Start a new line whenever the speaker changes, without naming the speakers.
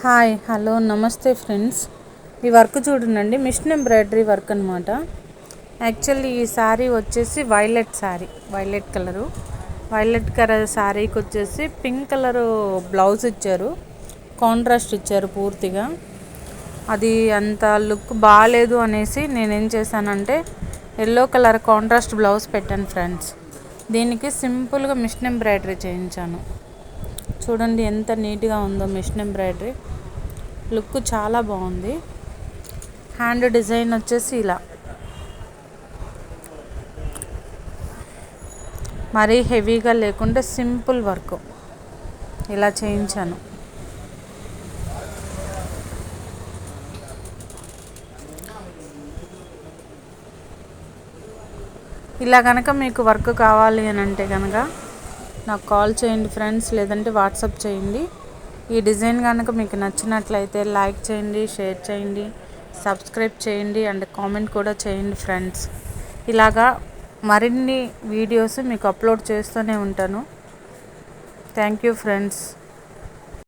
Hi hello నమస్తే friends. ఈ work చూడండి, మిషన్ ఎంబ్రాయిడరీ వర్క్ అనమాట. యాక్చువల్లీ ఈ శారీ వచ్చేసి వైలెట్ కలరు. వైలెట్ కలర్ శారీకి వచ్చేసి పింక్ కలరు బ్లౌజ్ ఇచ్చారు, కాంట్రాస్ట్ ఇచ్చారు పూర్తిగా. అది అంత లుక్ బాగాలేదు అనేసి నేనేం చేశానంటే ఎల్లో కలర్ కాంట్రాస్ట్ బ్లౌజ్ పెట్టాను ఫ్రెండ్స్. దీనికి సింపుల్గా మిషన్ ఎంబ్రాయిడరీ చేయించాను. చూడండి ఎంత నీట్గా ఉందో మిషన్ ఎంబ్రాయిడరీ. లుక్ చాలా బాగుంది. హ్యాండ్ డిజైన్ వచ్చేసి ఇలా మరీ హెవీగా లేకుండా సింపుల్ వర్క్ ఇలా చేయించాను. ఇలా కనుక మీకు వర్క్ కావాలి అని అంటే కనుక నాకు కాల్ చేయండి ఫ్రెండ్స్, లేదంటే వాట్సాప్ చేయండి. ఈ డిజైన్ కనుక మీకు నచ్చినట్లయితే లైక్ చేయండి, షేర్ చేయండి, సబ్స్క్రైబ్ చేయండి అండ్ కామెంట్ కూడా చేయండి ఫ్రెండ్స్. ఇలాగా మరిన్ని వీడియోస్ మీకు అప్లోడ్ చేస్తూనే ఉంటాను. Thank you friends.